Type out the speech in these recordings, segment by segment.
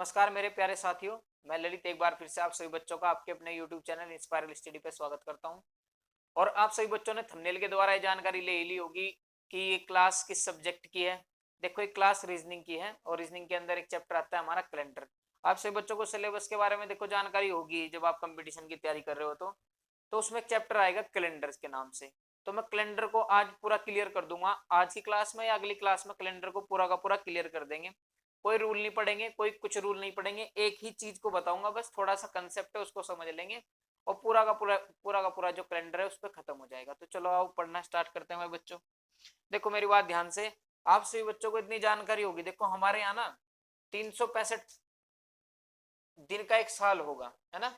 नमस्कार मेरे प्यारे साथियों, मैं ललित एक बार फिर से आप सभी बच्चों का आपके अपने YouTube चैनल इंस्पायरल स्टडी पे स्वागत करता हूं। और आप सभी बच्चों ने थंबनेल के द्वारा ये जानकारी ले ली होगी कि ये क्लास किस सब्जेक्ट की है। देखो ये क्लास रीजनिंग की है और रीजनिंग के अंदर एक चैप्टर आता है हमारा कैलेंडर। आप सभी बच्चों को सिलेबस के बारे में देखो जानकारी होगी जब आप कंपटीशन की तैयारी कर रहे हो तो उसमें एक चैप्टर आएगा कैलेंडर के नाम से। तो मैं कैलेंडर को आज पूरा क्लियर कर दूंगा। आज की क्लास में या अगली क्लास में कैलेंडर को पूरा का पूरा क्लियर कर देंगे। कोई रूल नहीं पढ़ेंगे, कोई कुछ रूल नहीं पढ़ेंगे, एक ही चीज को बताऊंगा, बस थोड़ा सा कंसेप्ट है उसको समझ लेंगे और पूरा का पूरा जो कैलेंडर है उस पर खत्म हो जाएगा। तो चलो आओ पढ़ना स्टार्ट करते हैं मेरे बच्चों। देखो मेरी बात ध्यान से, आप सभी बच्चों को इतनी जानकारी होगी। देखो हमारे यहाँ ना 365 दिन का एक साल होगा, है ना।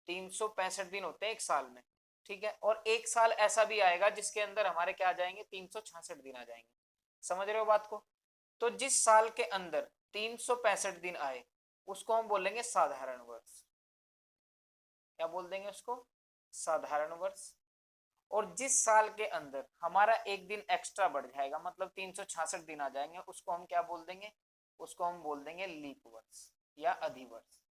365 दिन होते हैं एक साल में, ठीक है। और एक साल ऐसा भी आएगा जिसके अंदर हमारे क्या आ जाएंगे, 366 दिन आ जाएंगे। समझ रहे हो बात को। तो जिस साल के अंदर 365 दिन आए उसको हम बोलेंगे साधारण वर्ष। क्या बोल देंगे उसको? साधारण वर्ष। और जिस साल के अंदर हमारा एक दिन एक्स्ट्रा बढ़ जाएगा, मतलब 366 दिन आ जाएंगे, उसको हम क्या बोल देंगे? उसको हम बोल देंगे लीप वर्ष या अधिवर्ष।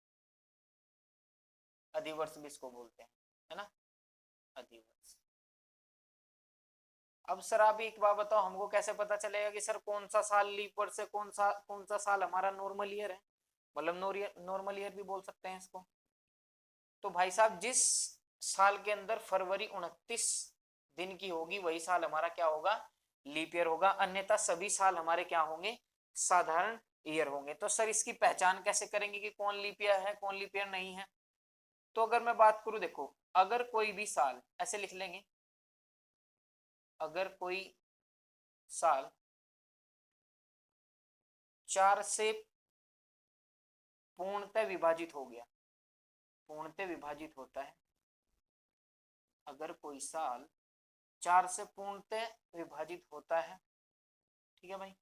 अधिवर्ष भी इसको बोलते हैं, है ना, अधिवर्ष। अब सर आप एक बात बताओ, हमको कैसे पता चलेगा कि सर कौन सा साल लीप वर्ष है, कौन सा साल हमारा नॉर्मल ईयर है? मतलब नॉर्मल ईयर भी बोल सकते हैं इसको। तो भाई साहब जिस साल के अंदर फरवरी 29 दिन की होगी वही साल हमारा क्या होगा? लीप ईयर होगा। अन्यथा सभी साल हमारे क्या होंगे? साधारण ईयर होंगे। तो सर इसकी पहचान कैसे करेंगे कि कौन लीप ईयर है कौन लीप ईयर नहीं है? तो अगर मैं बात करूं, देखो अगर कोई भी साल, ऐसे लिख लेंगे, अगर कोई साल 4 से पूर्णतः विभाजित हो गया, पूर्णतः विभाजित होता है, अगर कोई साल 4 से पूर्णतः विभाजित होता है, ठीक है भाई,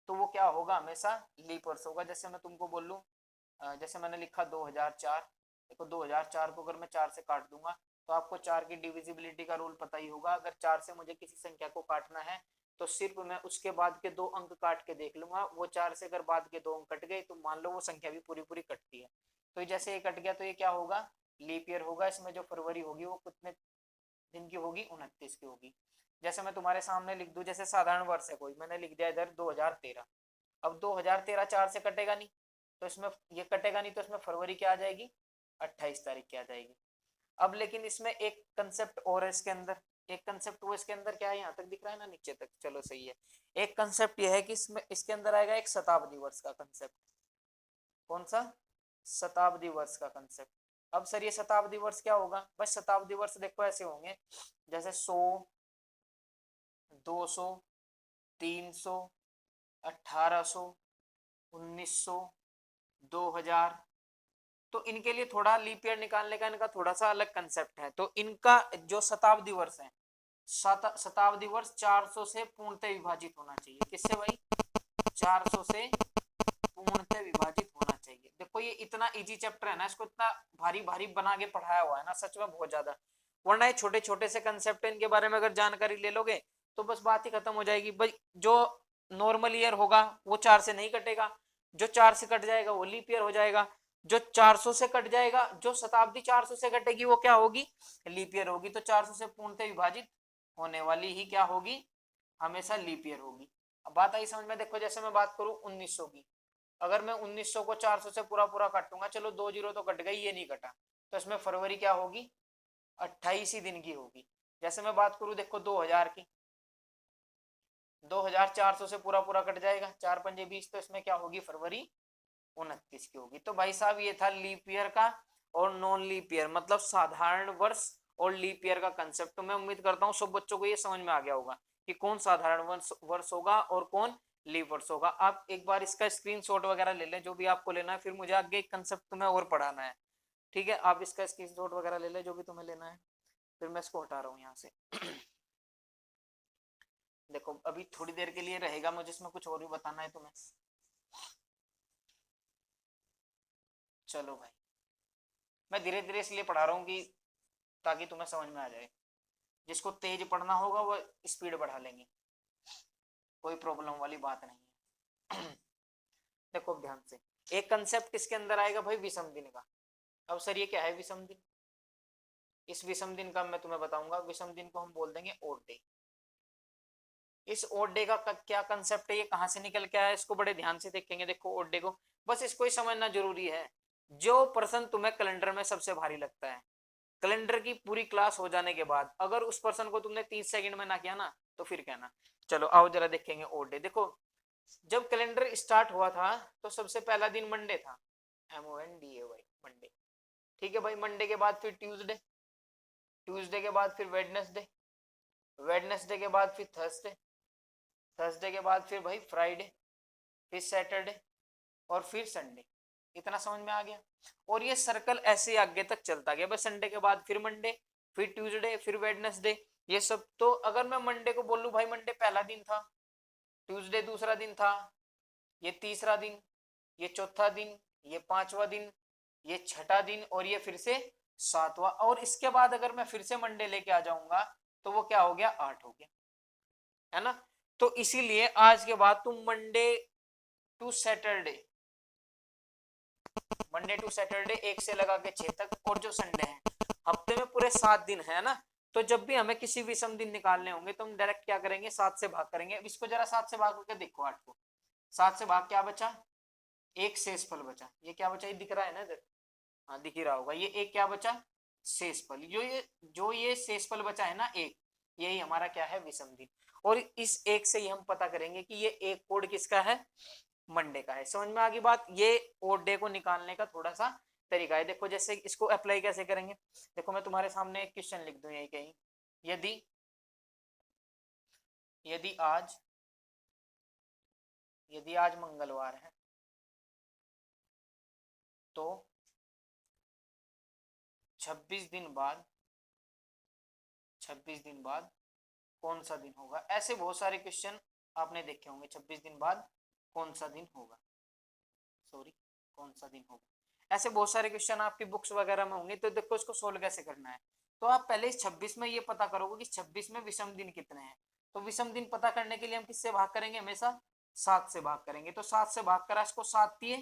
तो वो क्या होगा? हमेशा लीप वर्ष होगा। जैसे मैं तुमको बोल लूं, जैसे मैंने लिखा 2004। देखो 2004 को अगर मैं 4 से काट दूंगा तो आपको 4 की डिविजिबिलिटी का रूल पता ही होगा। अगर 4 से मुझे किसी संख्या को काटना है तो सिर्फ मैं उसके बाद के 2 अंक काट के देख लूंगा। वो 4 से अगर बाद के 2 अंक कट गए तो मान लो वो संख्या भी पूरी पूरी कटती है। तो जैसे ये कट गया तो ये क्या होगा? लीप ईयर होगा। इसमें जो फरवरी होगी वो कितने दिन की होगी? 29 की होगी। जैसे मैं तुम्हारे सामने लिख दूं, जैसे साधारण वर्ष है कोई, मैंने लिख दिया इधर 2013। अब 2013 4 से कटेगा नहीं, तो इसमें ये कटेगा नहीं, तो इसमें फरवरी क्या आ जाएगी? 28 तारीख की आ जाएगी। अब लेकिन इसमें एक कंसेप्ट और है इसके अंदर। एक कंसेप्ट वो इसके अंदर क्या है, यहाँ तक दिख रहा है ना, नीचे तक, चलो सही है। एक कंसेप्ट ये है कि इसमें इसके अंदर आएगा एक शताब्दी वर्ष का कंसेप्ट। कौन सा? शताब्दी वर्ष का कंसेप्ट। अब सर ये शताब्दी वर्ष क्या होगा? बस शताब्दी वर्ष देखो ऐसे होंगे, जैसे 100, 200, 300, 1800, 1900, 2000। तो इनके लिए थोड़ा लीप ईयर निकालने का इनका थोड़ा सा अलग कंसेप्ट है। तो इनका जो शताब्दी वर्ष है, शताब्दी वर्ष 400 से पूर्णतः विभाजित होना चाहिए। किससे भाई? 400 से पूर्णतः विभाजित होना चाहिए। देखो ये इतना इजी चैप्टर है ना, इसको इतना भारी भारी बना के पढ़ाया हुआ है ना, सच में बहुत ज्यादा। वरना ये छोटे छोटे से कंसेप्ट है, इनके बारे में अगर जानकारी ले लोगे तो बस बात ही खत्म हो जाएगी भाई। जो नॉर्मल ईयर होगा वो 4 से नहीं कटेगा, जो 4 से कट जाएगा वो लीप ईयर हो जाएगा, जो 400 से कट जाएगा, जो शताब्दी 400 से कटेगी वो क्या होगी? लीप ईयर होगी। तो 400 से पूर्णतः विभाजित होने वाली ही क्या होगी? हमेशा लीप ईयर होगी। अब बात आई समझ में। देखो जैसे मैं बात करूं 1900 की, अगर मैं 1900 को 400 से पूरा पूरा काटूंगा, चलो 2 जीरो तो कट गई, ये नहीं कटा, तो इसमें फरवरी क्या होगी? 28 ही दिन की होगी। जैसे मैं बात करूं देखो 2000 की, 2400 से पूरा पूरा कट जाएगा, 4 पंजे 20, तो इसमें क्या होगी? फरवरी 29 की होगी। तो भाई साहब ये था लीप ईयर का और नॉन लीप ईयर, मतलब साधारण वर्ष और लीप ईयर का कंसेप्ट। तो मैं उम्मीद करता हूँ सब बच्चों को ये समझ में आ गया होगा कि कौन साधारण वर्ष होगा और कौन लीप वर्ष होगा। आप एक बार इसका स्क्रीनशॉट वगैरह ले लें, जो भी आपको लेना है, फिर मुझे आगे एक कंसेप्ट तुम्हें और पढ़ाना है, ठीक है। आप इसका स्क्रीनशॉट वगैरह ले लें जो भी तुम्हें लेना है, फिर मैं इसको हटा रहा हूँ यहाँ से। देखो अभी थोड़ी देर के लिए रहेगा, मुझे इसमें कुछ और भी बताना है तुम्हें। चलो भाई, मैं धीरे धीरे इसलिए पढ़ा रहा हूँ कि ताकि तुम्हें समझ में आ जाए। जिसको तेज पढ़ना होगा वो स्पीड बढ़ा लेंगे, कोई प्रॉब्लम वाली बात नहीं है। देखो ध्यान से, एक कंसेप्ट किसके अंदर आएगा भाई, विषम दिन का। अब सर ये क्या है विषम दिन, इस विषम दिन का मैं तुम्हें बताऊंगा। विषम दिन को हम बोल देंगे ओड डे। इस ओड डे का क्या कंसेप्ट है, ये कहां से निकल के आया, इसको बड़े ध्यान से देखेंगे। देखो ओड डे को बस इसको ही समझना जरूरी है। जो पर्सन तुम्हें कैलेंडर में सबसे भारी लगता है, कैलेंडर की पूरी क्लास हो जाने के बाद अगर उस पर्सन को तुमने 30 सेकंड में ना किया ना, तो फिर कहना। चलो आओ जरा देखेंगे ओड डे। देखो जब कैलेंडर स्टार्ट हुआ था तो सबसे पहला दिन मंडे था, MONDAY मंडे। ठीक है भाई, मंडे के बाद फिर ट्यूसडे, ट्यूसडे के बाद फिर वेडनेसडे, वेडनेसडे के बाद फिर थर्सडे, थर्सडे के बाद फिर भाई फ्राइडे, फिर सैटरडे और फिर संडे। इतना समझ में आ गया। और ये सर्कल ऐसे आगे तक चलता गया, बस संडे के बाद फिर मंडे, फिर ट्यूसडे, फिर वेडनेसडे, ये सब। तो अगर मैं मंडे को बोलूं भाई मंडे पहला दिन था, ट्यूसडे दूसरा दिन था, ये तीसरा दिन, ये चौथा दिन, ये पांचवा दिन, ये छठा दिन और ये फिर से सातवां। और इसके बाद अगर मैं फिर से मंडे लेके आ जाऊंगा तो वो क्या हो गया, 8 हो गया, है ना। तो इसीलिए आज के बाद तुम Monday to Saturday, Monday to Saturday 1 से लगा के 6 तक, और जो संडे है, हफ्ते में पूरे 7 दिन है ना। तो जब भी हमें किसी विषम दिन निकालने होंगे तो हम डायरेक्ट क्या करेंगे, 7 से भाग करेंगे। अब इसको जरा 7 से भाग करके देखो 8 को, 7 से भाग क्या बचा, एक शेषफल बचा। ये क्या बचा, ये दिख रहा है ना इधर, हाँ दिख ही रहा होगा। ये एक क्या बचा, शेषफल। जो ये शेषफल बचा है ना एक, यही हमारा क्या है, विषम दिन। और इस एक से ही हम पता करेंगे कि ये एक कोड किसका है, मंडे का है। समझ में आ गई बात। ये ओड डे को निकालने का थोड़ा सा तरीका है। देखो जैसे इसको अप्लाई कैसे करेंगे, देखो मैं तुम्हारे सामने एक क्वेश्चन लिख दूं यही कहीं, यदि यदि आज यदि आज मंगलवार है तो 26 दिन बाद 26 दिन बाद कौन सा दिन होगा। ऐसे बहुत सारे क्वेश्चन आपने देखे होंगे, 26 दिन बाद कौन सा दिन होगा, सॉरी कौन सा दिन होगा। ऐसे बहुत सारे क्वेश्चन आपकी बुक्स वगैरह में होंगे। तो देखो इसको सोल्व कैसे करना है, तो आप पहले इस 26 में ये पता करोगे कि 26 में विषम दिन कितने हैं। तो विषम दिन पता करने के लिए हम किससे भाग करेंगे, हमेशा 7 से भाग करेंगे। तो 7 से भाग करा इसको, 7 दिए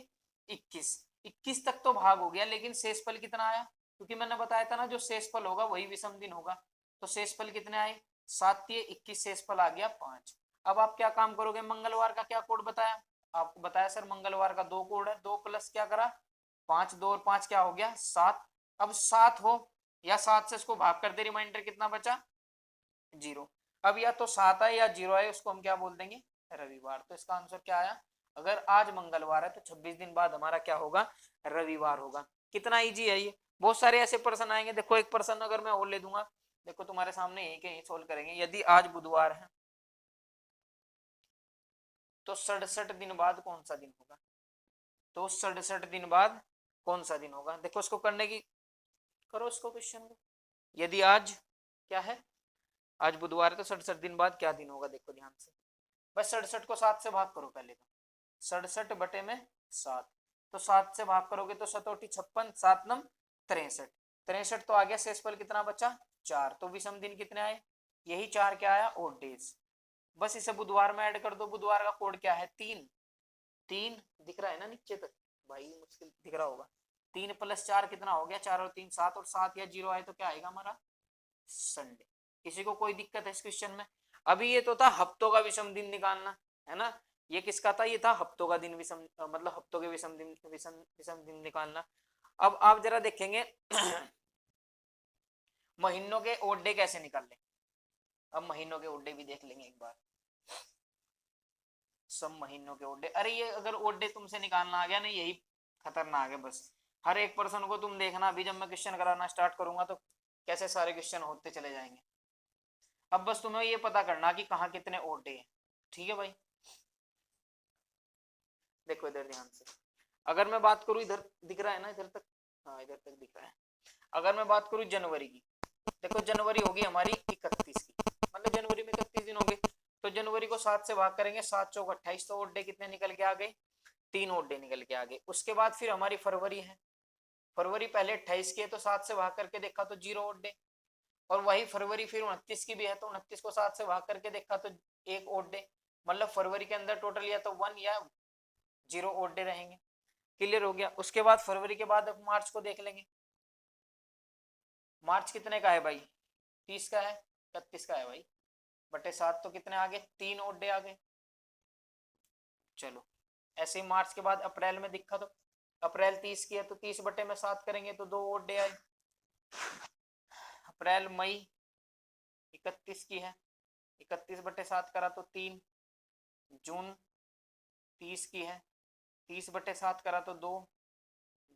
21, 21 तक तो भाग हो गया, लेकिन शेषफल कितना आया, क्योंकि मैंने बताया था ना जो शेषफल होगा वही विषम दिन होगा। तो शेषफल कितने आए, 7 दिए 21, शेषफल आ गया 5। अब आप क्या काम करोगे, मंगलवार का क्या कोड बताया आपको, बताया सर मंगलवार का 2 कोड है, 2 प्लस क्या करा 5, 2 और 5 क्या हो गया 7। अब 7 हो या 7 से इसको भाग कर दे, रिमाइंडर कितना बचा 0। अब या तो 7 आए या 0 आए, उसको हम क्या बोल देंगे, रविवार। तो इसका आंसर क्या आया, अगर आज मंगलवार है तो 26 दिन बाद हमारा क्या होगा, रविवार होगा। कितना इजी है ये। बहुत सारे ऐसे पर्सन आएंगे, देखो एक पर्सन अगर मैं और ले दूंगा, देखो तुम्हारे सामने यही के सोल्व करेंगे। यदि आज बुधवार है तो 67 दिन बाद कौन सा दिन होगा, तो 67 दिन बाद कौन सा दिन होगा। देखो इसको करने की, करो इसको क्वेश्चन को। यदि आज क्या है, आज बुधवार है तो 67 दिन बाद क्या दिन होगा, देखो ध्यान से। बस 67 को 7 से भाग करो पहले, तो 67 बटे में 7, तो 7 से भाग करोगे तो 7 56, 7 नम 63, 63 तो आ गया। शेषफल कितना बचा 4। तो विषम दिन कितने आए, यही 4 क्या आया, ओड डेज। बस इसे बुधवार में ऐड कर दो। बुधवार का कोड क्या है 3, 3 दिख रहा है ना नीचे तक, भाई मुश्किल दिख रहा होगा। 3 प्लस 4 कितना हो गया, 4 और 3 7, और 7 या 0 आए तो क्या आएगा हमारा, संडे। किसी को कोई दिक्कत है इस क्वेश्चन में। अभी ये तो था हफ्तों का विषम दिन निकालना, है ना। ये किसका था, ये था हफ्तों का दिन विषम, मतलब हफ्तों के विषम दिन, विषम दिन निकालना। अब आप जरा देखेंगे महीनों के ओड डे कैसे निकाल लें। अब महीनों के ओड डे भी देख लेंगे एक बार, सब महीनों के ओड डे। अरे ये अगर ओड डे तुमसे निकालना आ गया ना, यही खतरनाक है। बस हर एक पर्सन को तुम देखना, अभी जब मैं क्वेश्चन कराना स्टार्ट करूंगा तो कैसे सारे क्वेश्चन होते चले जाएंगे। अब बस तुम्हें ये पता करना कि कहाँ कितने ओड डे हैं, ठीक है भाई। देखो इधर ध्यान से, अगर मैं बात करूं, इधर दिख रहा है ना इधर तक, हाँ इधर तक दिख रहा है। अगर मैं बात करूं जनवरी की, देखो जनवरी होगी हमारी 31 की, मतलब जनवरी में 31 दिन हो गए। तो जनवरी को 7 से भाग करेंगे, 7 चौक 28, तो ओड डे कितने निकल के आ गए, 3 ओड डे निकल के आ गए। उसके बाद फिर हमारी फरवरी है, फरवरी पहले 28 की है तो 7 से भाग करके देखा तो 0 ओड डे। और वही फरवरी फिर 29 की भी है तो 29 को 7 से भाग करके देखा तो 1 ओड डे। मतलब फरवरी के अंदर टोटल या तो 1 या 0 ओड डे रहेंगे। क्लियर हो गया। उसके बाद फरवरी के बाद अब मार्च को देख लेंगे। मार्च कितने का है भाई, 30 का है, 31 का है भाई, बटे 7 तो कितने आ गए, 3 ओड डे आ गए। चलो ऐसे ही मार्च के बाद अप्रैल में दिखा, तो अप्रैल 30 की है तो 30 बटे में 7 करेंगे तो 2 ओड डे आए। अप्रैल मई 31 की है, 31 बटे 7 करा तो 3। जून 30 की है, 30 बटे 7 करा तो 2।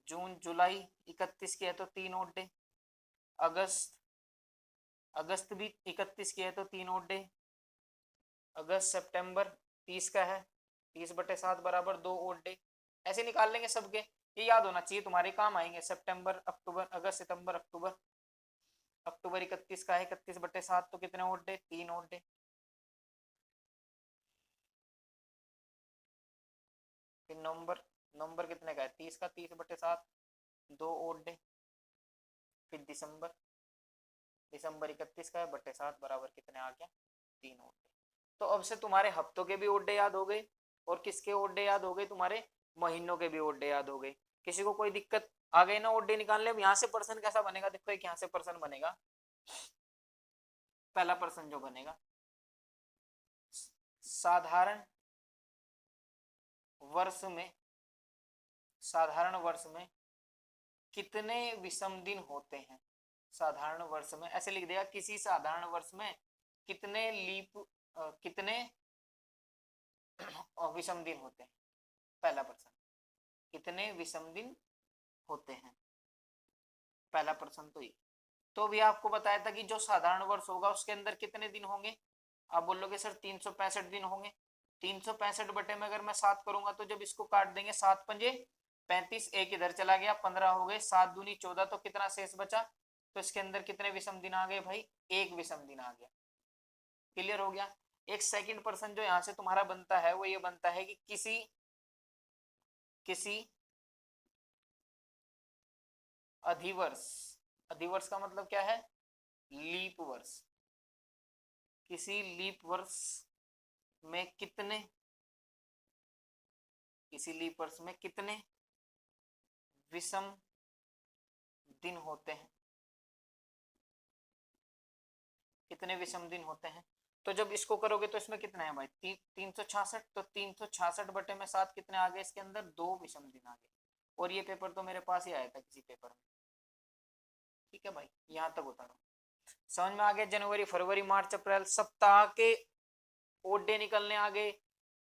जून जुलाई 31 की है तो 3 ओड डे। अगस्त, अगस्त भी 31 की है तो 3 ओड डे। अगस्त सितंबर 30 का है, 30 बटे 7 बराबर 2 ओड डे। ऐसे निकाल लेंगे सबके, ये याद होना चाहिए, तुम्हारे काम आएंगे। सितंबर अक्टूबर, अगस्त सितंबर अक्टूबर, अक्टूबर 31 का है, 31 बटे 7 तो कितने ओड डे, 3 ओड डे। फिर नवंबर, नवंबर कितने का है, 30 का, 30 बटे 7 2 ओड डे। फिर दिसंबर, दिसंबर 31 का है, बटे 7 बराबर कितने आ गया, 3 ओड डे। तो अब से तुम्हारे हफ्तों के भी ओड डे याद हो गए, और किसके ओड डे याद हो गए, तुम्हारे महीनों के भी ओड डे याद हो गए। किसी को कोई दिक्कत आ गई ना ओड डे निकालने में? यहाँ से पर्सन कैसा बनेगा, देखो एक यहाँ से पर्सन बनेगा, पहला पर्सन जो बनेगा, साधारण वर्ष में, साधारण वर्ष में कितने विषम दिन होते हैं। साधारण वर्ष में ऐसे लिख देगा, किसी साधारण वर्ष में कितने लीप कितने विषम दिन होते हैं। पहला प्रश्न, कितने विषम दिन होते हैं, पहला प्रश्न तो ये। तो भी आपको बताया था कि जो साधारण वर्ष होगा उसके अंदर कितने दिन होंगे, आप बोलोगे सर 365 दिन होंगे। 365 बटे में अगर मैं 7 करूंगा तो जब इसको काट देंगे, 7 पंजे 35, एक इधर चला गया, 15 हो गए, 7 दूनी 14, तो कितना शेष बचा, तो इसके अंदर कितने विषम दिन आ गए भाई, एक विषम दिन आ गया। क्लियर हो गया। एक सेकंड पर्सन जो यहां से तुम्हारा बनता है वो ये बनता है कि किसी किसी अधिवर्ष, अधिवर्ष का मतलब क्या है, लीप वर्ष, किसी लीप वर्ष में कितने, किसी लीप वर्ष में कितने विषम दिन होते हैं, कितने विषम दिन होते हैं। तो जब इसको करोगे तो इसमें कितना है भाई, 366, तो 366 बटे में 7 कितने आ गए, इसके अंदर 2 विषम दिन आ गए। और ये पेपर तो मेरे पास ही आया था किसी पेपर में। ठीक है भाई, यहां तक उतारो, समझ में आ गया। जनवरी फरवरी मार्च अप्रैल सप्ताह के ओड डे निकलने आ गए,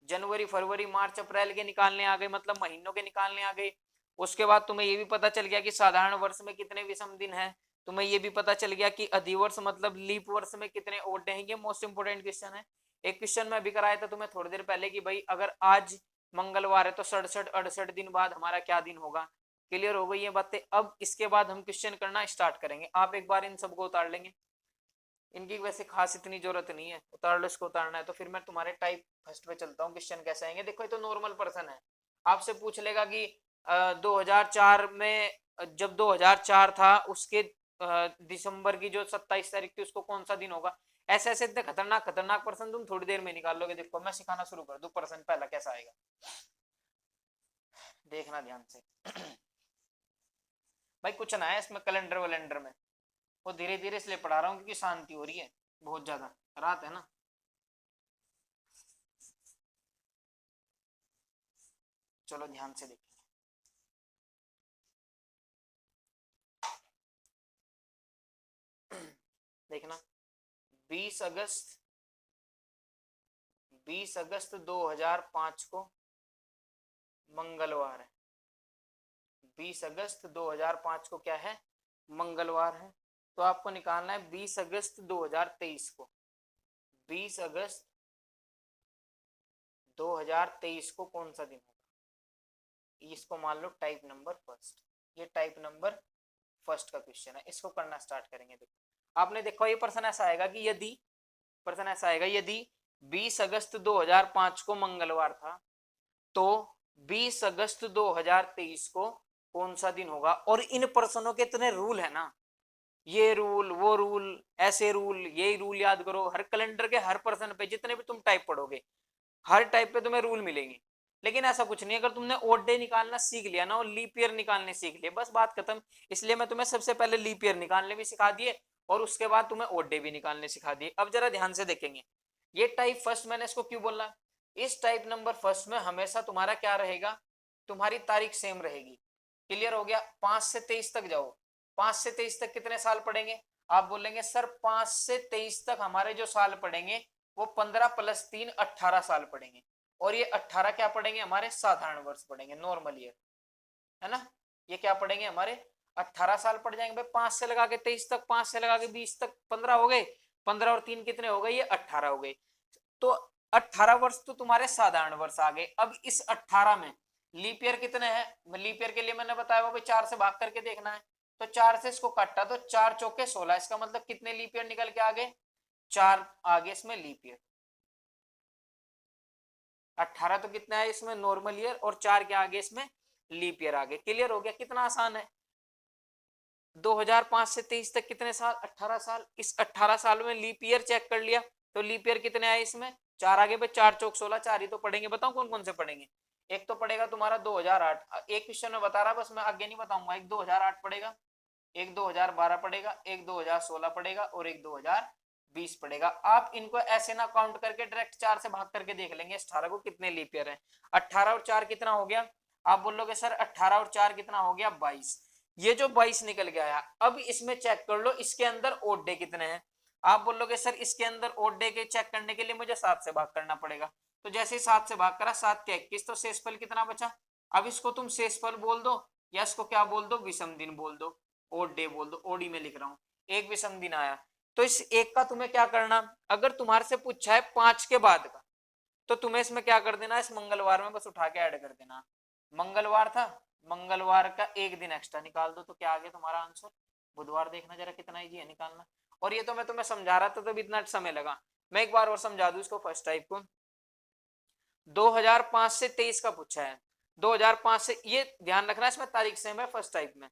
जनवरी फरवरी मार्च अप्रैल के निकालने आ गए, मतलब महीनों के निकालने आ गए। उसके बाद तुम्हें ये भी पता चल गया कि साधारण वर्ष में कितने विषम दिन है, तुम्हें ये भी पता चल गया कि अधिवर्ष मतलब लीप वर्ष में कितने ओड डे हैं। ये मोस्ट इंपोर्टेंट क्वेश्चन है। एक क्वेश्चन मैं अभी कराया था तुम्हें थोड़ी देर पहले कि भाई अगर आज मंगलवार है तो 67-68 दिन बाद हमारा क्या दिन होगा। क्लियर हो गई ये बातें। अब इसके बाद हम क्वेश्चन करना स्टार्ट करेंगे, आप एक बार इन सबको उतार लेंगे, इनकी वैसे खास इतनी जरूरत नहीं है, उतार लो, इसको उतारना है तो फिर मैं तुम्हारे टाइप फर्स्ट पे चलता हूँ। क्वेश्चन कैसे आएंगे, देखो ये तो नॉर्मल पर्सन है, आपसे पूछ लेगा कि 2004 में, जब 2004 था उसके दिसंबर की जो 27 तारीख थी उसको कौन सा दिन होगा। ऐसे ऐसे इतने खतरनाक खतरनाक पर्सन तुम थोड़ी देर में निकाल लोगे। देखो मैं सिखाना शुरू कर दूं, पर्सन पहला कैसा आएगा, देखना ध्यान से। भाई कुछ ना है इसमें कैलेंडर वैलेंडर में, वो धीरे धीरे इसलिए पढ़ा रहा हूँ क्योंकि शांति हो रही है बहुत ज्यादा, रात है ना। चलो ध्यान से देखिए, देखना 20 अगस्त 20 अगस्त 2005 को मंगलवार है। 20 अगस्त 2005 को क्या है, मंगलवार है। तो आपको निकालना है 20 अगस्त 2023 को, 20 अगस्त 2023 को कौन सा दिन होगा। इसको मान लो टाइप नंबर फर्स्ट, ये टाइप नंबर फर्स्ट का क्वेश्चन है, इसको करना स्टार्ट करेंगे। देखो आपने देखो ये पर्सन ऐसा आएगा कि यदि, पर्सन ऐसा आएगा यदि 20 अगस्त 2005 को मंगलवार था तो 20 अगस्त 2023 को कौन सा दिन होगा। और इन पर्सनों के इतने रूल है ना, ये रूल वो रूल, ऐसे रूल, यही रूल याद करो। हर कैलेंडर के हर पर्सन पे जितने भी तुम टाइप पढ़ोगे हर टाइप पे तुम्हें रूल मिलेंगे। लेकिन ऐसा कुछ नहीं, अगर तुमने ओड डे निकालना सीख लिया ना और लीप ईयर निकालने सीख लिए, बस बात खत्म। इसलिए मैं तुम्हें सबसे पहले लीप ईयर निकालने भी सिखा दिए और उसके बाद तुम्हें ओड डे भी निकालने सिखा दिए। अब जरा ध्यान से देखेंगे, ये टाइप फर्स्ट मैंने इसको क्यों बोला, इस टाइप नंबर फर्स्ट में हमेशा तुम्हारा क्या रहेगा, तुम्हारी तारीख सेम रहेगी। क्लियर हो गया। 5 से 23 तक जाओ, 5 से 23 तक कितने साल पढ़ेंगे, आप बोलेंगे सर 5 से 23 तक हमारे जो साल पढ़ेंगे वो 15 + 3 18 साल पढ़ेंगे, और ये 18 क्या पढ़ेंगे, हमारे साधारण वर्ष पढ़ेंगे, नॉर्मल ईयर, है ना। ये क्या पढ़ेंगे, हमारे 18 साल पढ़ जाएंगे भाई। 5 से लगा के 23 तक, 5 से लगा के 20 तक 15 हो गए, 15 और 3 कितने हो गए, ये 18 हो गए। तो 18 वर्ष तो तुम्हारे साधारण वर्ष आ गए। अब इस 18 में लीप ईयर कितने हैं, लीप ईयर के लिए मैंने बताया वो 4 से भाग करके देखना है। तो 4 से इसको काटा तो 4 चौके 16, इसका मतलब कितने लीप ईयर निकल के आ गए, 4 आगे इसमें लीप ईयर। 18 तो कितना है इसमें नॉर्मल ईयर, और 4 के आगे इसमें लीप ईयर आ गए। क्लियर हो गया, कितना आसान है। 2005 से 23 तक कितने साल, 18 साल। इस 18 साल में लीप ईयर चेक कर लिया, तो लीप ईयर कितने आए इसमें, 4 आगे पे, 4 चौक 16, 4 ही तो पढ़ेंगे। बताओ कौन कौन से पढ़ेंगे। एक तो पड़ेगा तुम्हारा 2008, एक क्वेश्चन में बता रहा, बस मैं आगे नहीं बताऊंगा। एक 2008 पड़ेगा, एक 2012 पड़ेगा, एक 2016 पड़ेगा, और एक 2020 पड़ेगा। आप इनको ऐसे ना काउंट करके डायरेक्ट 4 से भाग करके देख लेंगे 18 को कितने लीप ईयर है। 18 और 4 कितना हो गया, आप बोलोगे सर 18 और 4 कितना हो गया, 22। ये जो 22 निकल के आया, अब इसमें चेक कर लो इसके अंदर ओड डे कितने हैं। आप बोलोगे सर इसके अंदर ओड डे के चेक करने के लिए मुझे 7 से भाग करना पड़ेगा। तो जैसे ही 7 से भाग करा, 7 के 21, तो शेषफल कितना बचा। अब इसको तुम शेषफल बोल दो, या इसको क्या बोल दो, विषम दिन बोल दो, ओड डे बोल दो, ओडी में लिख रहा हूं, एक विषम दिन आया। तो इस एक का तुम्हें क्या करना, अगर तुम्हारे से पूछा है 5 के बाद का, तो तुम्हें इसमें क्या कर देना, इस मंगलवार में बस उठा के ऐड कर देना। मंगलवार था, मंगलवार का एक दिन एक्स्ट्रा निकाल दो, तो क्या आ गया तुम्हारा आंसर, बुधवार। देखना जरा कितना इजी है निकालना। और ये तो मैं तुम्हें समझा रहा था, तब इतना समय लगा। मैं एक बार और समझा दूं इसको, फर्स्ट टाइप को। 2005 से 23 का पूछा है, 2005 से, ये ध्यान रखना इसमें तारीख सेम है फर्स्ट टाइप में।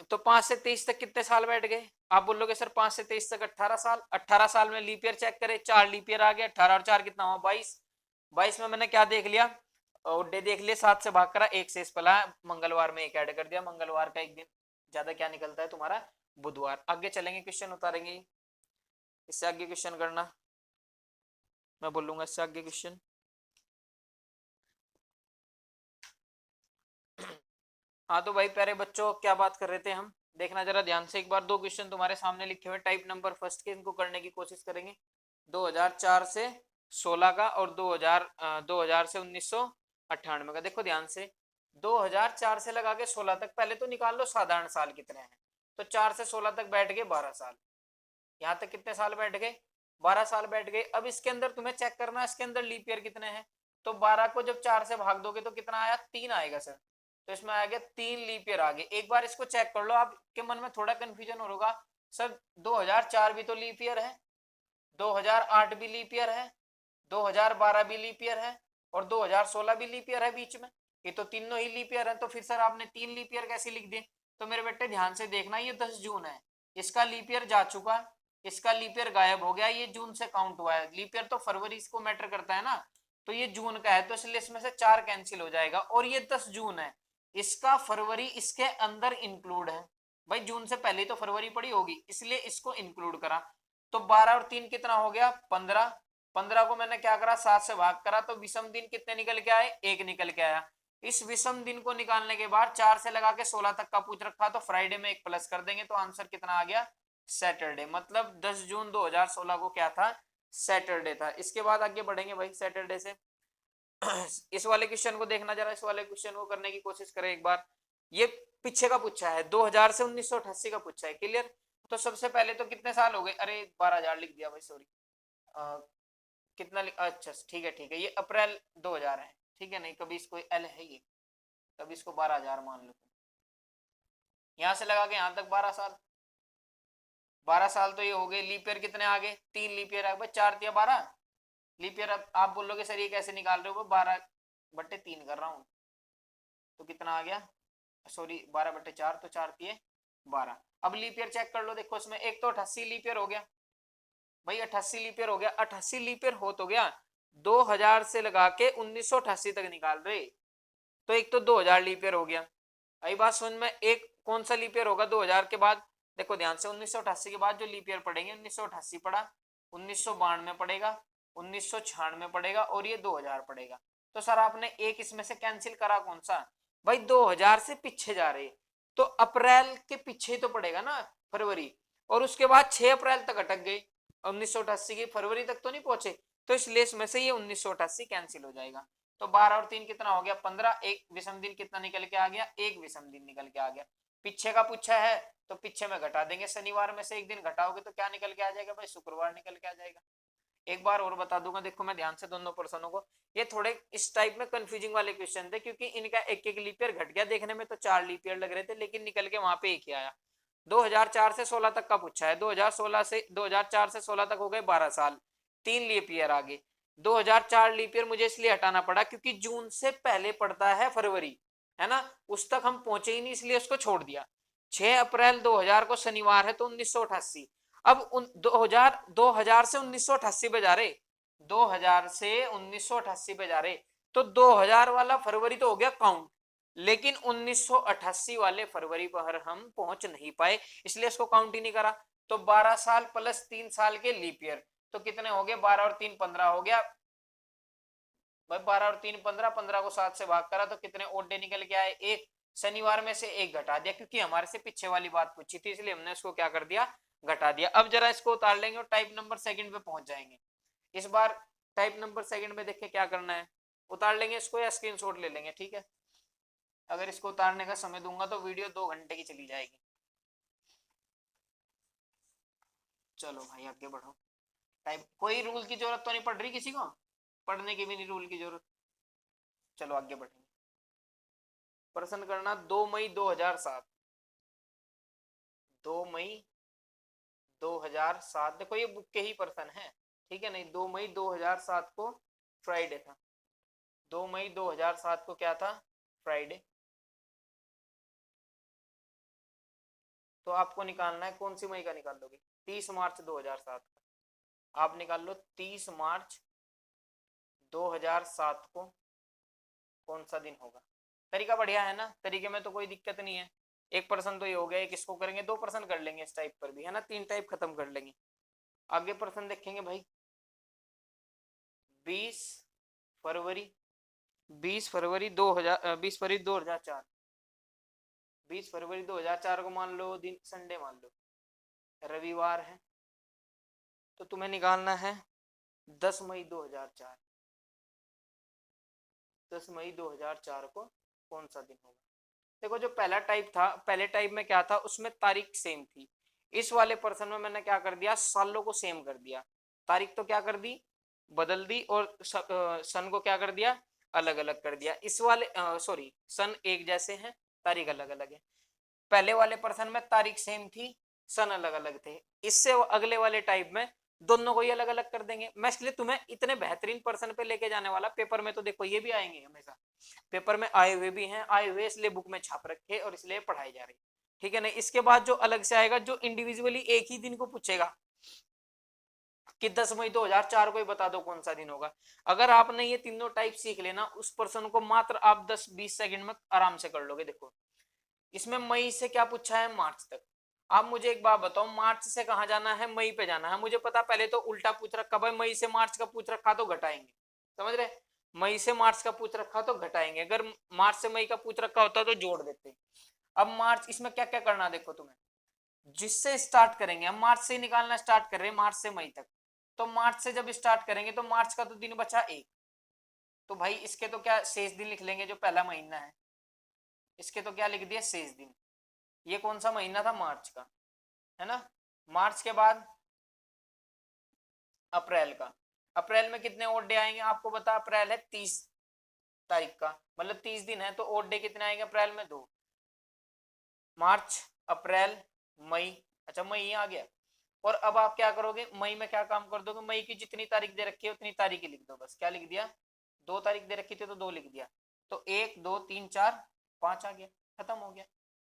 तो 5 से 23 तक कितने साल बैठ गए, आप बोलोगे सर 5 से 23 तक 18 साल। 18 साल में लीप ईयर चेक करें, 4 लीप ईयर आ गया, 18 और 4 कितना हुआ, 22। 22 में मैंने क्या देख लिया, और डे देख लिया, 7 से भाग करा, एक शेष पला, मंगलवार में एक ऐड कर दिया, मंगलवार का एक दिन ज्यादा क्या निकलता है तुम्हारा, बुधवार। आगे चलेंगे, क्वेश्चन उतारेंगे, इससे आगे क्वेश्चन करना, मैं बोलूंगा इससे आगे क्वेश्चन। हाँ तो भाई प्यारे बच्चों, क्या बात कर रहे थे हम, देखना जरा ध्यान से एक बार। दो क्वेश्चन तुम्हारे सामने लिखे हुए टाइप नंबर फर्स्ट के, इनको करने की कोशिश करेंगे। 2004 से 16 का, और 2000 से 1998 का। देखो ध्यान से, 2004 से लगा के 16 तक, पहले तो निकाल लो साधारण साल कितने हैं। तो 4 से 16 तक बैठ गए 12 साल, यहाँ तक कितने साल बैठ गए, 12 साल बैठ गए। अब इसके अंदर तुम्हें चेक करना है इसके अंदर लीप ईयर कितने हैं। तो 12 को जब 4 से भाग दोगे तो कितना आया, 3 आएगा सर। तो इसमें आ गया 3 लीप ईयर आ गए। एक बार इसको चेक कर लो, आपके मन में थोड़ा कंफ्यूजन होगा, सर 2004 भी तो लीप ईयर है, 2008 भी लीप ईयर है, 2012 भी लीप ईयर है, और 2016 भी लीप ईयर है बीच में, ये तो तीनों ही लीप ईयर है। तो फिर सर आपने 3 लीप ईयर कैसे लिख दिए। तो मेरे बेटे ध्यान से देखना, ये 10 जून है, इसका लीप ईयर जा चुका, इसका लीप ईयर गायब हो गया, ये जून से काउंट हुआ है। लीप ईयर तो फरवरी इसको मैटर करता है ना, तो ये जून का है, तो इसलिए इसमें से 4 कैंसिल हो जाएगा। और ये 10 जून है, इसका फरवरी इसके अंदर इंक्लूड है। भाई जून से पहले तो फरवरी पड़ी होगी, इसलिए इसको इंक्लूड करा। तो 12 और 3 कितना हो गया, 15। 15 को मैंने क्या करा, 7 से भाग करा, तो विषम दिन कितने निकल के आए, एक निकल के आया। इस विषम दिन को निकालने के बाद 4 से लगा के 16 तक का पूछ रखा, तो फ्राइडे में एक प्लस कर देंगे, तो आंसर कितना आ गया, सैटरडे। मतलब 10 जून 2016 को क्या था, सैटरडे था। इसके बाद आगे बढ़ेंगे भाई सैटरडे से। इस वाले क्वेश्चन को देखना जरा, इस वाले क्वेश्चन को करने की कोशिश करें एक बार। ये पीछे का पूछा है, 2000 से 1988 का पूछा है। क्लियर। तो सबसे पहले तो कितने साल हो गए, अरे 12,000 लिख दिया भाई, सॉरी। कितना अच्छा ठीक है ठीक है, ये अप्रैल 2000 है, ठीक है। नहीं कभी इसको एल है ये, कभी इसको 12,000 मान लो। यहाँ से लगा के यहाँ तक 12 साल, 12 साल तो ये हो गए। लीप ईयर कितने आ गए, 3 लीप ईयर आ गए, 4 या 12 लीप ईयर। अब आप बोलोगे सर ये कैसे निकाल रहे हो, 12/3 कर रहा हूँ, तो कितना आ गया, सॉरी 12/4, तो 4 दिए 12। अब लीप ईयर चेक कर लो, देखो इसमें एक तो 88 लीप ईयर हो गया भाई, 88 लीप ईयर हो गया। 88 लीप ईयर हो तो गया, 2000 से लगा के 1988 तक निकाल रहे, तो एक तो 2000 लीप ईयर हो गया। आई बात समझ में? एक कौन सा लीप ईयर होगा 2000 के बाद? देखो ध्यान से, 1988 के बाद जो लीप ईयर पड़ेंगे, 1988 पड़ा, 1992 पड़ेगा, 1996 पड़ेगा और ये 2000 पड़ेगा। तो सर आपने एक इसमें से कैंसिल करा, कौन सा? भाई 2000 से पीछे जा रहे, तो अप्रैल के पीछे तो पड़ेगा ना फरवरी, और उसके बाद 6 अप्रैल तक अटक गए, 1988 की फरवरी तक तो नहीं पहुंचे, तो इसलिए इसमें से ये 1988 कैंसिल हो जाएगा। तो 12 और 3 कितना हो गया? 15। एक विषम दिन कितना निकल के आ गया? एक विषम दिन निकल के आ गया। पीछे का पूछा है तो पीछे में घटा देंगे, शनिवार में से एक दिन घटाओगे तो क्या निकल के आ जाएगा भाई? शुक्रवार निकल के आ जाएगा। एक बार और बता दूंगा, देखो मैं ध्यान से दोनों पर्सनों को, ये थोड़े इस टाइप में कंफ्यूजिंग वाले क्वेश्चन थे, क्योंकि इनका एक एक लीप ईयर घट गया, देखने में तो 4 लीप ईयर लग रहे थे, लेकिन निकल के वहां पे एक ही आया। 2004 से 16 तक का पूछा है, 2016 से 2004 से 16 तक हो गए 12 साल, 3 लीप ईयर आगे। 2004 लीप ईयर मुझे इसलिए हटाना पड़ा क्योंकि जून से पहले पड़ता है फरवरी, है ना, उस तक हम पहुंचे ही नहीं, इसलिए उसको छोड़ दिया। 6 अप्रैल 2000 को शनिवार है तो 1988। अब 2000 से 1988 पे जा रहे, 2000 से 1988 पे जा रहे, तो 2000 वाला फरवरी तो हो गया काउंट, लेकिन 1988 वाले फरवरी पर हम पहुंच नहीं पाए, इसलिए इसको काउंट ही नहीं करा। तो 12 साल प्लस 3 साल के लीप ईयर, तो कितने हो गए? 12 और 3 15 हो गया भाई, 12 और 3 15, 15 को 7 से भाग करा तो कितने ओड डे निकल के आए? एक। शनिवार में से एक घटा दिया, क्योंकि हमारे से पीछे वाली बात पूछी थी, इसलिए हमने उसको क्या कर दिया? घटा दिया। अब जरा इसको उतार लेंगे और टाइप नंबर सेकंड पे पहुंच जाएंगे। इस बार टाइप नंबर सेकंड में देखिए क्या करना है, उतार लेंगे इसको या स्क्रीनशॉट ले लेंगे, ठीक है? अगर इसको उतारने का समय दूंगा तो वीडियो 2 घंटे की चली जाएगी। चलो भाई आगे बढ़ो। टाइप, कोई रूल की जरूरत तो नहीं पड़ रही किसी को? पढ़ने की भी नहीं रूल की जरूरत। चलो आगे बढ़ेंगे। प्रश्न करना 2 मई 2007, 2 मई 2007, देखो ये बुक के ही प्रश्न है, ठीक है? नहीं, 2 मई 2007 को फ्राइडे था, 2 मई 2007 को क्या था? फ्राइडे। तो आपको निकालना है, कौन सी मई का निकाल लोगे? 30 मार्च 2007 का। आप निकाल लो 30 मार्च 2007 को कौन सा दिन होगा। तरीका बढ़िया है ना, तरीके में तो कोई दिक्कत नहीं है। एक प्रश्न तो ये हो गया, एक इसको करेंगे, 2 प्रश्न कर लेंगे इस टाइप पर भी, है ना, 3 टाइप खत्म कर लेंगे। आगे प्रश्न देखेंगे भाई। 20 फरवरी 20 फरवरी 2000 20 फरवरी 2004, 20 फरवरी 2004 को मान लो दिन संडे, मान लो रविवार है, तो तुम्हें निकालना है 10 मई 2004। 10 मई 2004 को कौन सा दिन होगा? देखो जो पहला टाइप था, पहले टाइप में क्या था, उसमें तारीख सेम थी। इस वाले पर्सन में मैंने क्या कर दिया? सालों को सेम कर दिया, तारीख तो क्या कर दी? बदल दी, और सन को क्या कर दिया? अलग अलग कर दिया। इस वाले सॉरी, सन एक जैसे हैं, तारीख अलग अलग है। पहले वाले पर्सन में तारीख सेम थी, सन अलग अलग थे। इससे अगले वाले टाइप में दोनों को ही अलग अलग कर देंगे। मैं इसलिए तुम्हें इतने बेहतरीन पर्सन पे लेके जाने वाला, पेपर में तो देखो ये भी आएंगे हमेशा, पेपर में आए हुए भी हैं, आए हुए इसलिए बुक में छाप रखे और इसलिए पढ़ाई जा रही, ठीक है? नहीं, इसके बाद जो अलग से आएगा, जो इंडिविजुअली एक ही दिन को पूछेगा कि 10 मई 2004 को ही बता दो कौन सा दिन होगा। अगर आपने ये तीनों टाइप सीख लेना, उस पर्सन को मात्र आप 10-20 सेकंड में आराम से कर लोगे। देखो इसमें मई से क्या पूछा है? मार्च तक। आप मुझे एक बात बताओ, मार्च से कहां जाना है? मई पे जाना है। मुझे पता, पहले तो उल्टा पूछ रखा भाई, मई से मार्च का पूछ रखा तो घटाएंगे, समझ रहे? मई से मार्च का पूछ रखा तो घटाएंगे, अगर मार्च से मई का पूछ रखा होता तो जोड़ देते। अब मार्च, इसमें क्या क्या करना देखो तुम्हें, जिससे स्टार्ट करेंगे हम, मार्च से ही निकालना स्टार्ट कर रहे हैं, मार्च से मई तक। तो मार्च से जब स्टार्ट करेंगे तो मार्च का तो दिन बचा एक, तो भाई इसके तो क्या शेष दिन लिख लेंगे, जो पहला महीना है इसके तो क्या लिख दिया? शेष दिन। ये कौन सा महीना था? मार्च का, है ना? मार्च के बाद अप्रैल का। अप्रैल में कितने ओड डे आएंगे आपको बता? अप्रैल है 30 तारीख का, मतलब 30 दिन है, तो ओड डे कितने आएंगे अप्रैल में? 2। मार्च, अप्रैल, मई, अच्छा मई आ गया। और अब आप क्या करोगे? मई में क्या काम कर दोगे? मई की जितनी तारीख दे रखी है उतनी तारीख ही लिख दो बस। क्या लिख दिया? 2 तारीख दे रखी थी तो 2 लिख दिया, तो 1 2 3 4 5 आ गया, खत्म हो गया।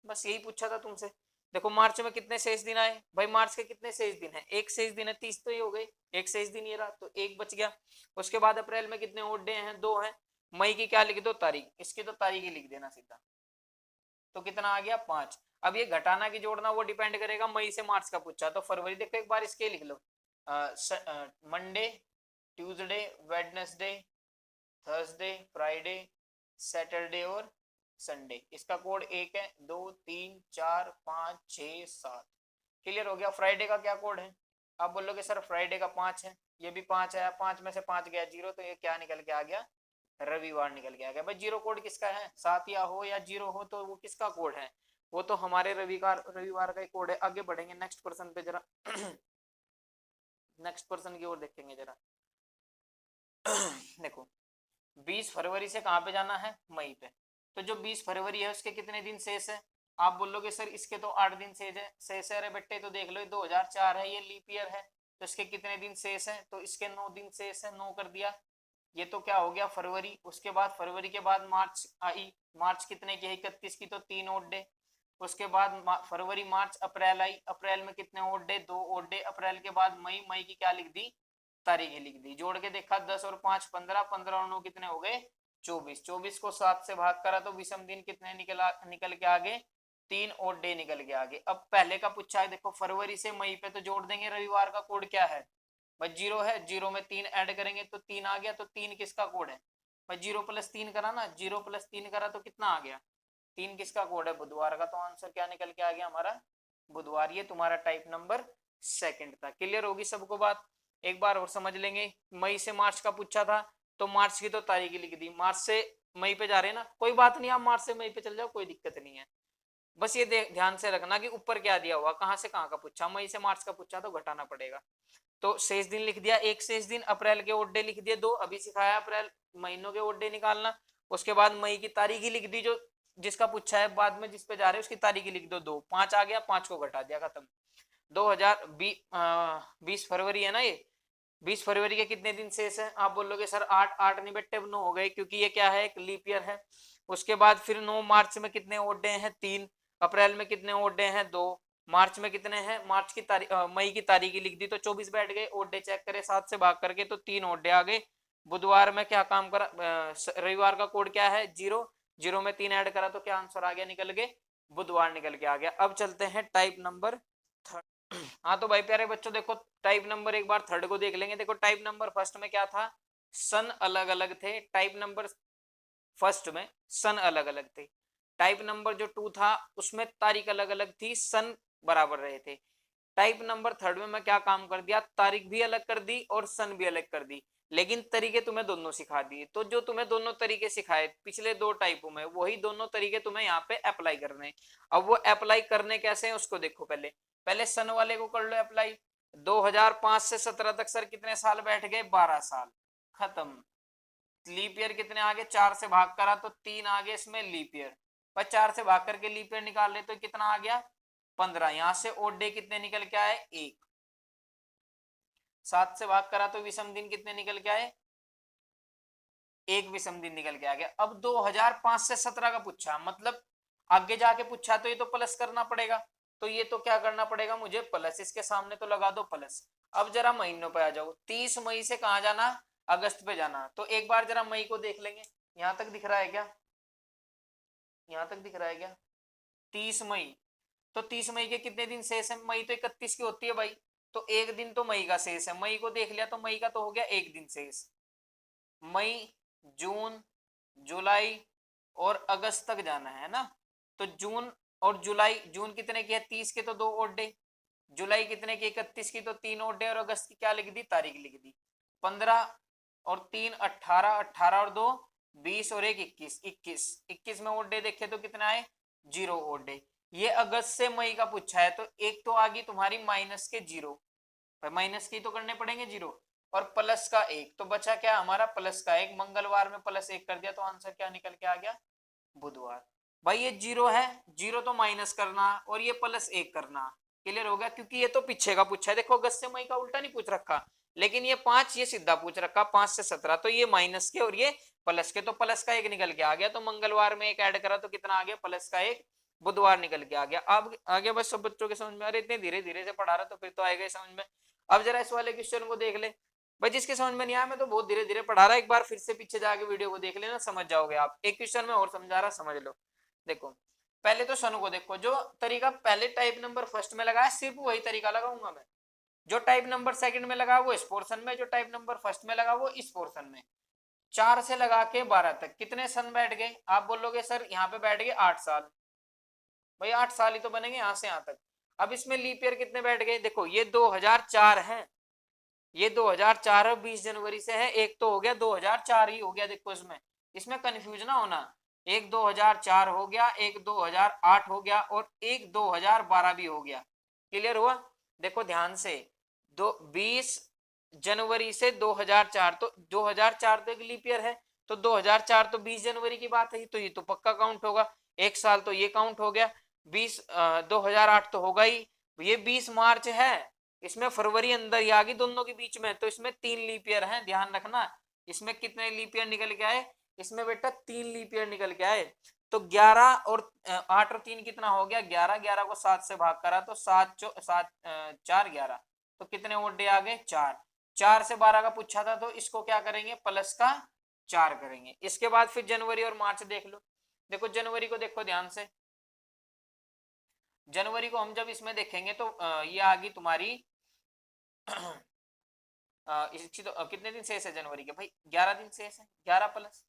बस यही पूछा था तुमसे। देखो मार्च में कितने शेष दिन आए भाई, मार्च के कितने शेष दिन है, एक शेष दिन है, 30 तो ये हो गए, एक शेष दिन ये रहा तो एक बच गया। उसके बाद अप्रैल में कितने ओड डे हैं, 2 हैं। मई की क्या लिख दो, तारीख, इसकी तो तारीख ही लिख देना सीधा, तो कितना आ गया 5। अब ये घटाना की जोड़ना वो डिपेंड करेगा, मई से मार्च का पूछा तो फरवरी, देखो एक बार इसके लिख लो, Monday, Tuesday, Wednesday, Thursday, Friday, Saturday और संडे। इसका कोड 1 है, 2, 3, 4, 5, 6, 7। क्लियर हो गया। फ्राइडे का क्या कोड है, आप बोलोगे सर फ्राइडे का 5 है, ये भी 5 है, 5 में से 5 गया 0, तो ये क्या निकल के आ गया, रविवार निकल के आ गया। भाई जीरो कोड किसका है, 7 या हो या 0 हो तो वो किसका कोड है, वो तो हमारे रविवार का ही कोड है। आगे बढ़ेंगे नेक्स्ट पर्सन पे जरा नेक्स्ट पर्सन की ओर देखेंगे जरा देखो 20 फरवरी से कहां पे जाना है, मई पे। तो जो 20 फरवरी है उसके कितने दिन शेष है, आप बोलोगे सर इसके तो 8 दिन शेष है। अरे बेटे तो देख लो 2004 है, ये लीप ईयर है, तो इसके कितने दिन शेष है, तो इसके 9 दिन शेष है, 9 कर दिया। ये तो क्या हो गया फरवरी। उसके बाद फरवरी के बाद मार्च आई, मार्च कितने की है, 31 की, तो 3 ओड डे। उसके बाद फरवरी मार्च अप्रैल आई, अप्रैल में कितने ओड डे, 2 ओड डे। अप्रैल के बाद मई, मई की क्या लिख दी, तारीख लिख दी। जोड़ के देखा 10 और 5 15, 15 और 9 कितने हो गए 24। 24 को 7 से भाग करा तो विषम दिन कितने निकल के आगे, 3 और डे निकल के आगे। अब पहले का पूछा है, देखो फरवरी से मई पे तो जोड़ देंगे, रविवार का कोड क्या है भाई, 0 है, 0 में 3 ऐड करेंगे तो 3 आ गया, तो 3 किसका कोड है भाई, 0 + 3 करा ना, 0 + 3 करा तो कितना आ गया, 3 किसका कोड है, बुधवार का। तो आंसर क्या निकल के आ गया हमारा, बुधवार। ये तुम्हारा टाइप नंबर सेकंड था। क्लियर होगी सबको बात, एक बार और समझ लेंगे। मई से मार्च का पूछा था तो मार्च की तो तारीख लिख दी, मार्च से मई पे जा रहे हैं ना, कोई बात नहीं, आप मार्च से मई पे चल जाओ, कोई दिक्कत नहीं है। बस ये ध्यान से रखना कि ऊपर क्या दिया हुआ, कहां से कहां का पूछा, मई से मार्च का पूछा तो घटाना पड़ेगा। तो शेष दिन लिख दिया, एक शेष दिन, अप्रैल के ओड डे लिख दिए 2, अभी सिखाया अप्रैल महीनों के ओड डे निकालना। उसके बाद मई की तारीख ही लिख दी, जो जिसका पूछा है बाद में जिस पे जा रहे हैं उसकी तारीख ही लिख दो 2, 5 आ गया, 5 को घटा दिया, खत्म। 2020 फरवरी है ना ये, 20 फरवरी के कितने दिन शेष है, आप बोलोगे सर 8, 8 नहीं बेटे 9 हो गए, क्योंकि ये क्या है, एक लीप ईयर है। उसके बाद फिर 9 मार्च में कितने ओड डे हैं, 3। अप्रैल में कितने ओड डे हैं, 2। मार्च में कितने हैं, मार्च की तारीख, मई की तारीख ही लिख दी तो 24 बैठ गए। ओड डे चेक करे 7 से भाग करके तो 3 ओड डे आ गए। बुधवार में क्या काम करा, रविवार का कोड क्या है, 0, 0 में 3 ऐड करा तो क्या आंसर आ गया, निकल के बुधवार निकल के आ गया। अब चलते हैं टाइप नंबर थर्ड। हाँ तो भाई प्यारे बच्चों देखो टाइप नंबर एक बार थर्ड को देख लेंगे। देखो टाइप नंबर फर्स्ट में क्या था, सन अलग अलग थे। टाइप नंबर फर्स्ट में सन अलग अलग थे। टाइप नंबर जो 2 था उसमें तारीख अलग अलग थी, सन बराबर रहे थे। टाइप नंबर थर्ड में मैं क्या काम कर दिया, तारीख भी अलग कर दी और सन भी अलग कर दी, लेकिन तरीके तुम्हें दोनों सिखा दिए। तो जो तुम्हें दोनों तरीके सिखाए पिछले 2 टाइपों में, वही दोनों तरीके तुम्हें यहाँ पे अप्लाई करने। अब वो अप्लाई करने कैसे हैं उसको देखो। पहले पहले सन वाले को कर लो अप्लाई। 2005 से 17 तक सर कितने साल बैठ गए, 12 साल, खत्म। लीप ईयर कितने आगे, 4 से भाग करा तो 3 आगे इसमें लीप ईयर, पर 4 से भाग करके लीप ईयर निकाल ले तो कितना आ गया 15। यहां से ओड डे कितने निकल के आए, 1। 7 से भाग करा तो विषम दिन कितने निकल के आए, 1 विषम दिन निकल के आ गया। अब 2005 से 17 का पूछा, मतलब आगे जाके पूछा तो ये तो प्लस करना पड़ेगा। तो ये तो क्या करना पड़ेगा मुझे, प्लस, इसके सामने तो लगा दो प्लस। अब जरा महीनों पे आ जाओ, 30 मई से कहा जाना, अगस्त पे जाना। तो एक बार जरा मई को देख लेंगे, यहां तक दिख रहा है क्या, यहां तक दिख रहा है क्या, 30 मई। तो 30 मई के कितने दिन शेष है, मई तो 31 की होती है भाई, तो एक दिन तो मई का शेष है। मई को देख लिया तो मई का तो हो गया एक दिन शेष। मई, जून, जुलाई और अगस्त तक जाना है ना। तो जून और जुलाई, जून कितने की है 30 के तो 2 ओड डे, जुलाई कितने की 31 की तो 3 ओड डे, और अगस्त की क्या लिख दी, तारीख लिख दी। 15 और 3 18, 18 और 2 20 और 1 21, 21 में ओड डे देखे तो कितना है 0 ओड डे। ये अगस्त से मई का पूछा है, तो एक तो आ गई तुम्हारी माइनस के 0, माइनस की तो करने पड़ेंगे 0, और प्लस का 1, तो बचा क्या हमारा प्लस का 1। मंगलवार में प्लस 1 कर दिया तो आंसर क्या निकल के आ गया, बुधवार। भाई ये 0 है, 0 तो माइनस करना और ये प्लस 1 करना। क्लियर हो गया, क्योंकि ये तो पीछे का पूछा है। देखो अगस्त से मई का उल्टा नहीं पूछ रखा, लेकिन ये 5 ये सीधा पूछ रखा, 5 से 17, तो ये माइनस के और ये प्लस के, तो प्लस का 1 निकल के आ गया। तो मंगलवार में 1 ऐड करा तो कितना आ गया, प्लस का 1। बुधवार निकल के आ गया। अब आ गया बस सब बच्चों के समझ में। अरे इतने धीरे धीरे से पढ़ा रहा तो फिर तो आएगा ही समझ में। अब जरा इस वाले क्वेश्चन को देख ले भाई, जिसके समझ में नहीं आया, मैं तो बहुत धीरे धीरे पढ़ा रहा, एक बार फिर से पीछे जाके वीडियो को देख लेना, समझ जाओगे आप। एक क्वेश्चन में और समझा रहा, समझ लो। देखो पहले तो सन को देखो, जो तरीका पहले टाइप नंबर फर्स्ट में लगाया सिर्फ वही तरीका लगाऊंगा मैं। जो टाइप नंबर सेकंड में लगा वो इस पोर्शन में, जो टाइप नंबर फर्स्ट में लगा वो इस पोर्शन में। 4 से लगा के 12 तक कितने सन बैठ गए? आप बोलोगे सर यहाँ पे बैठ गए 8 साल। भाई 8 साल ही तो बनेंगे यहाँ से यहाँ तक। अब इसमें लीप ईयर कितने बैठ गए? देखो ये 2004 है, ये 2004 है, 20 जनवरी से है, एक तो हो गया 2004 ही हो गया। देखो इसमें इसमें कंफ्यूज ना होना, एक 2004 हो गया, एक 2008 हो गया और एक 2012 भी हो गया। क्लियर हुआ? देखो ध्यान से, 20 जनवरी से 2004, तो 2004 तो एक लीप ईयर है, तो 2004 तो 20 जनवरी की बात है, तो ये तो पक्का काउंट होगा। एक साल तो ये काउंट हो गया। 2008 तो होगा ही। ये 20 मार्च है, इसमें फरवरी अंदर ही आ गई दोनों के बीच में, तो इसमें 3 लीप ईयर है, ध्यान रखना। इसमें कितने लीप ईयर निकल के आए? इसमें बेटा 3 लीप ईयर निकल के आए। तो 11 और 8 और 3 कितना हो गया? 11। 11 को 7 से भाग करा तो 7 4 11, तो कितने ओड डे आ गए? 4। 4 से 12 का पूछा था, तो इसको क्या करेंगे? प्लस का 4 करेंगे। इसके बाद फिर जनवरी और मार्च देख लो। देखो जनवरी को देखो ध्यान से, जनवरी को हम जब इसमें देखेंगे तो ये आ गई तुम्हारी तो कितने दिन शेष है जनवरी के? भाई 11 दिन शेष है, 11 प्लस।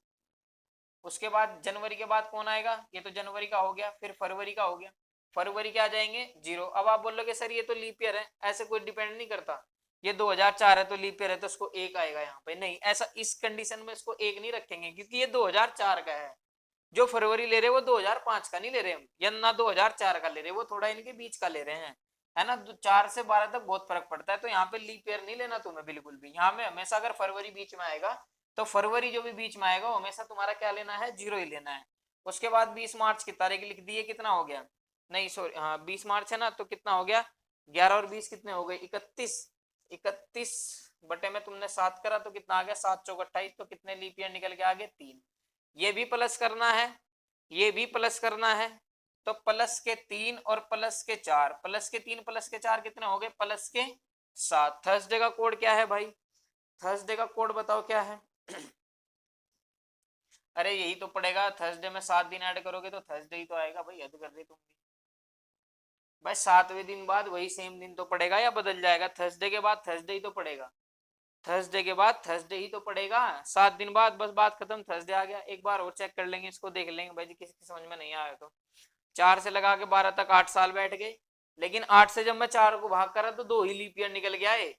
उसके बाद जनवरी के बाद कौन आएगा? ये तो जनवरी का हो गया, फिर फरवरी का हो गया। फरवरी के आ जाएंगे 0। अब आप बोलोगे सर ये तो लीप ईयर है, ऐसे कोई डिपेंड नहीं करता। ये 2004 है तो लीप ईयर है, तो इसको 1 आएगा यहाँ पे। नहीं, ऐसा इस कंडीशन में इसको 1 नहीं रखेंगे, क्योंकि ये 2004 का है। जो फरवरी ले रहे वो 2005 का नहीं ले रहे हम, या ना 2004 का ले रहे, वो थोड़ा इनके बीच का ले रहे हैं, है ना। 4 से 12 तक बहुत फर्क पड़ता है, तो यहाँ पे लीप ईयर नहीं लेना तुम्हें बिल्कुल भी। यहाँ में हमेशा अगर फरवरी बीच में आएगा, तो फरवरी जो भी बीच में आएगा हमेशा तुम्हारा क्या लेना है? 0 ही लेना है। उसके बाद 20 मार्च की तारीख लिख दी है, कितना हो गया? नहीं सॉरी, हाँ 20 मार्च है ना, तो कितना हो गया? 11 और 20 कितने हो गए? 31। 31 बटे में तुमने 7 करा तो कितना आ गया? 7 चौक 28, तो कितने लीप ईयर निकल के आ गए? 3। ये भी प्लस करना है, ये भी प्लस करना है, तो प्लस के 3 और प्लस के 4, प्लस के 3 प्लस के 4 कितने हो गए? प्लस के 7। थर्सडे का कोड क्या है भाई? थर्सडे का कोड बताओ क्या है? अरे यही तो पड़ेगा, थर्सडे में 7 दिन ऐड करोगे तो थर्सडे ही तो आएगा भाई, हद कर रही तुम भी। भाई 7वें दिन बाद वही सेम दिन तो पड़ेगा या बदल जाएगा? थर्सडे के बाद थर्सडे ही तो पड़ेगा, थर्सडे के बाद थर्सडे ही तो पड़ेगा। 7 दिन बाद बस बात खत्म, थर्सडे आ गया। एक बार और चेक कर लेंगे, इसको देख लेंगे भाई जी, किसी की समझ में नहीं आया तो। 4 से लगा के 12 तक 8 साल बैठ गए, लेकिन 8 से जब मैं 4 को भाग करा तो 2 ही लीप ईयर निकल के आए।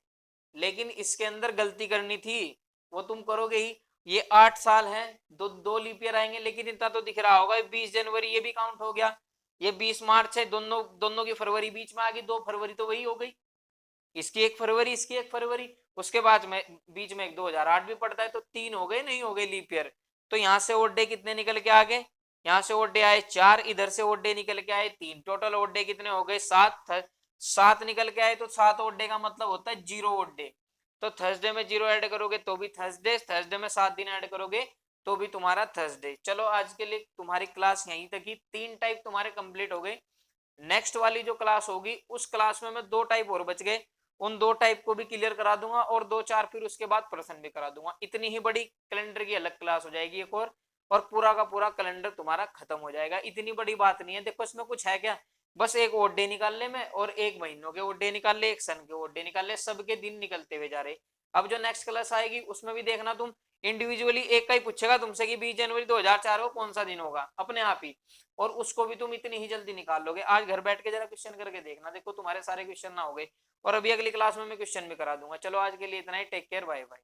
लेकिन इसके अंदर गलती करनी थी, वो तुम करोगे ही। ये 8 साल है, दो लीप ईयर आएंगे, लेकिन इतना तो दिख रहा होगा 20 जनवरी ये भी काउंट हो गया। ये 20 मार्च है, दोनों दोनों की फरवरी बीच में आ गई, 2 फरवरी तो वही हो गई, इसकी 1 फरवरी, इसकी 1 फरवरी। उसके बाद में बीच में एक 2008 भी पड़ता है, तो 3 हो गए, नहीं हो गए लीप ईयर। तो यहाँ से ओड डे कितने निकल के आ गए? यहाँ से ओड डे आए 4, इधर से ओड डे निकल के आए 3, टोटल ओड डे कितने हो गए? 7। 7 निकल के आए, तो 7 ओड डे का मतलब होता है 0 ओड डे। तो थर्सडे में 0 ऐड करोगे तो भी थर्सडे, थर्सडे में 7 दिन ऐड करोगे तो भी तुम्हारा थर्सडे। चलो आज के लिए तुम्हारी क्लास यहीं तक ही, 3 टाइप तुम्हारे कंप्लीट हो गए। नेक्स्ट वाली जो क्लास होगी उस क्लास में मैं 2 टाइप और बच गए, उन 2 टाइप को भी क्लियर करा दूंगा, और 2-4 फिर उसके बाद प्रश्न भी करा दूंगा। इतनी ही बड़ी कैलेंडर की अलग क्लास हो जाएगी एक और पूरा का पूरा कैलेंडर तुम्हारा खत्म हो जाएगा। इतनी बड़ी बात नहीं है। देखो इसमें कुछ है क्या? बस एक ओड डे निकाल ले में, और एक महीनों के ओड डे निकाल ले, एक सन के ओड डे निकाल ले, सबके दिन निकलते हुए जा रहे। अब जो नेक्स्ट क्लास आएगी उसमें भी देखना तुम, इंडिविजुअली एक का ही पूछेगा तुमसे कि 20 जनवरी 2004 को कौन सा दिन होगा, अपने आप ही, और उसको भी तुम इतनी ही जल्दी निकाल लोगे। आज घर बैठ के जरा क्वेश्चन करके देखना, देखो तुम्हारे सारे क्वेश्चन ना हो गए, और अभी अगली क्लास में मैं क्वेश्चन भी करा दूंगा। चलो आज के लिए इतना ही, टेक केयर, बाय बाय।